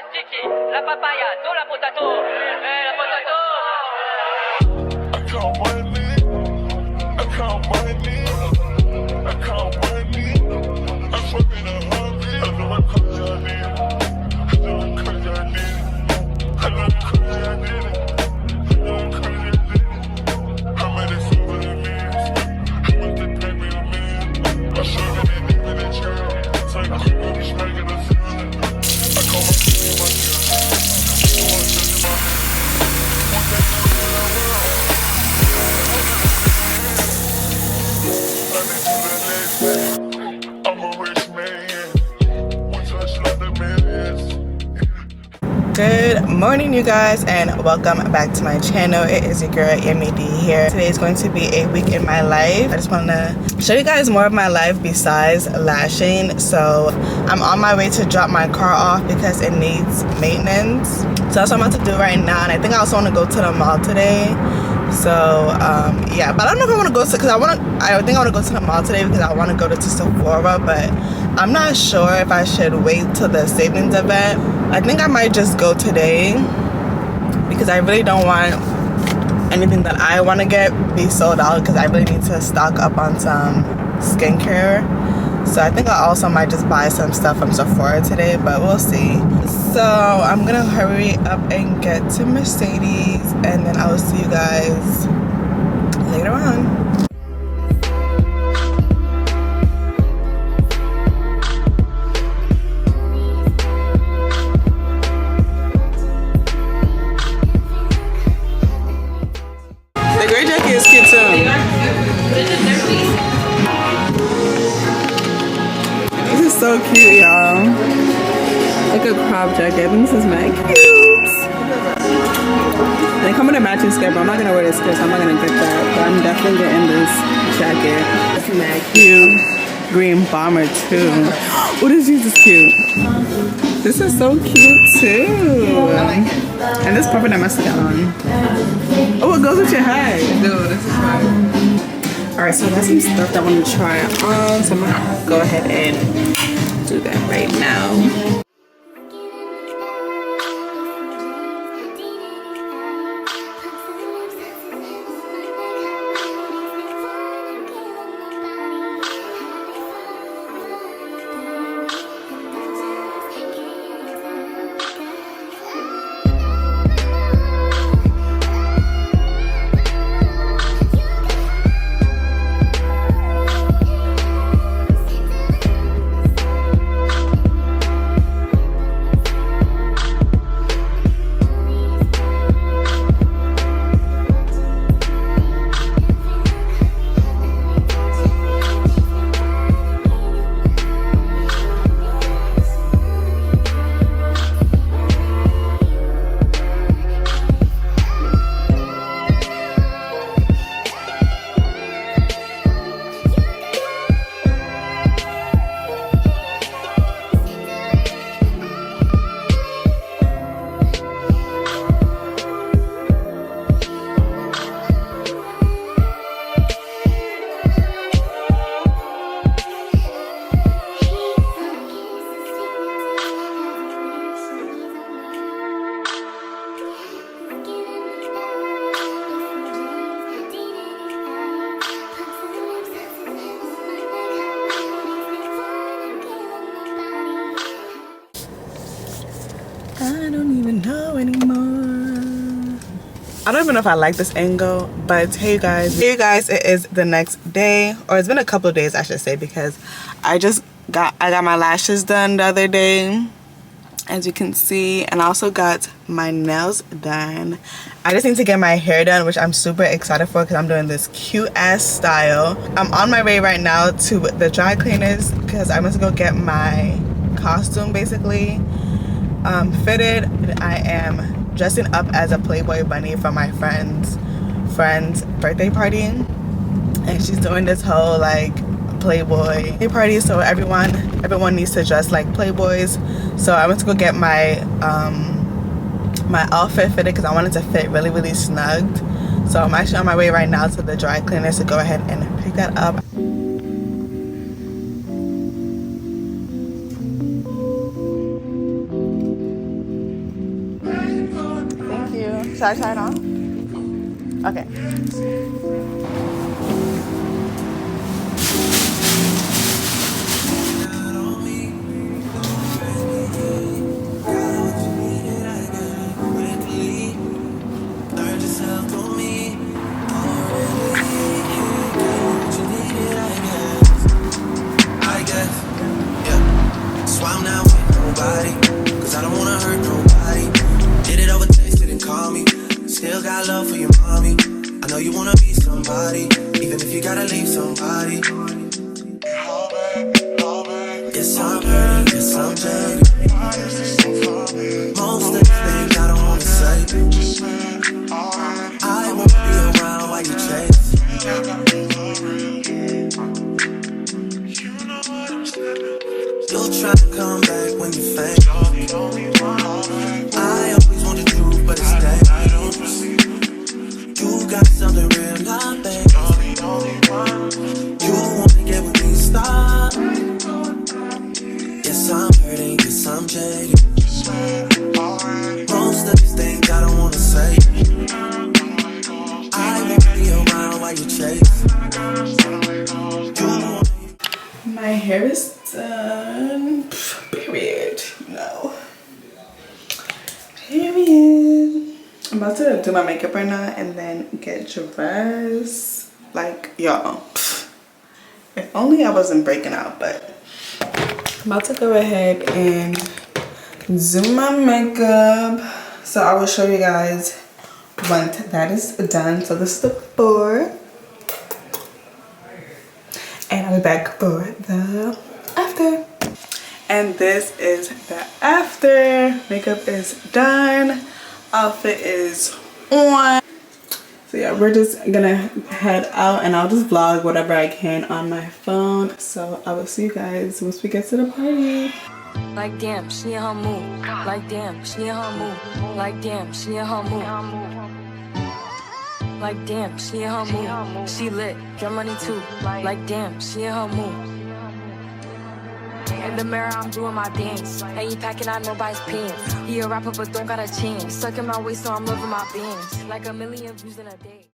sticky, la papaya, do la potato, la potato. I count money, I count money, I count money. I'm smoking a hungry. I know I'm crazy, I did it. I know I'm crazy, I did it. I know I'm crazy, I did it. I know I'm crazy, I did it. How many silver it is? How much they pay me a million? I'm serving it deep in the charity. Take a quick up, smacking the ceiling. I call my city my girl. I want to send my hand. One day I will. I'm a rich man. We touch like the millions. Good morning, you guys, and welcome back to my channel. It is your girl Yemi D here. Today is going to be a week in my life. I just want to show you guys more of my life besides lashing. So I'm on my way to drop my car off because it needs maintenance. So that's what I'm about to do right now, and I think I also want to go to the mall today. So yeah, but I don't know if I want to go to, because I think I want to go to the mall today because I want to go to Sephora, but I'm not sure if I should wait till the savings event. I think I might just go today because I really don't want anything that I want to get be sold out, because I really need to stock up on some skincare. So I think I also might just buy some stuff from Sephora today, but we'll see. So I'm gonna hurry up and get to Mercedes, and then I will see you guys later on. The gray jacket is cute too. This is so cute, y'all. Like a crop jacket. I think this is mad cute. They come with a matching skirt, but I'm not gonna wear this skirt, so I'm not gonna get that. But I'm definitely getting this jacket. It's mad cute. Green bomber too. Oh, this jeans is cute. This is so cute too. And this puffer that must have got on. Oh, it goes with your hat. Dude, this is fun. Alright, so that's some stuff that I want to try on. So I'm gonna go ahead and do that right now. I don't even know anymore. I don't even know if I like this angle, but hey you guys, it is the next day, or it's been a couple of days I should say, because I got my lashes done the other day, as you can see, and I also got my nails done. I just need to get my hair done, which I'm super excited for because I'm doing this cute ass style. I'm on my way right now to the dry cleaners because I went to go get my costume basically fitted. I am dressing up as a Playboy bunny for my friend's birthday party, and she's doing this whole like Playboy party, so everyone needs to dress like Playboys. So I went to go get my my outfit fitted because I wanted to fit really snugged. So I'm actually on my way right now to the dry cleaners to go ahead and pick that up. Should I try it on? Okay. So I'm not with nobody, cause I don't wanna hurt nobody. Did it over text, didn't call me. Still got love for your mommy. I know you wanna be somebody, even if you gotta leave somebody. Yes, I'm hurting, yes, I'm jaded. Most of the things I don't wanna say. I won't be around while you chase. You'll try to come back when you faint. I always want the truth, but it's dangerous. You got something real, not fake. You wanna get with me, stop. Yes, I'm hurting, yes, I'm jaded. Most of these things I don't wanna say. I won't be around while you chase. My hair is done. Period. No. Period. I'm about to do my makeup right now and then get dressed. Like, y'all. If only I wasn't breaking out, but I'm about to go ahead and do my makeup. So I will show you guys once that is done. So this is the before. And I'll be back for the after. And this is the after. Makeup is done. Outfit is on. So yeah, we're just gonna head out and I'll just vlog whatever I can on my phone. So I will see you guys once we get to the party. Like damn, she in her mood. Like damn, she in her mood. Like damn, she in her mood. Like damn, she in her mood. She lit, get money too. Like damn, she in her mood. In the mirror, I'm doing my dance. Ain't packing out nobody's pants. He a rapper, but don't got a chance. Sucking my waist, so I'm loving my bands. Like a million views in a day.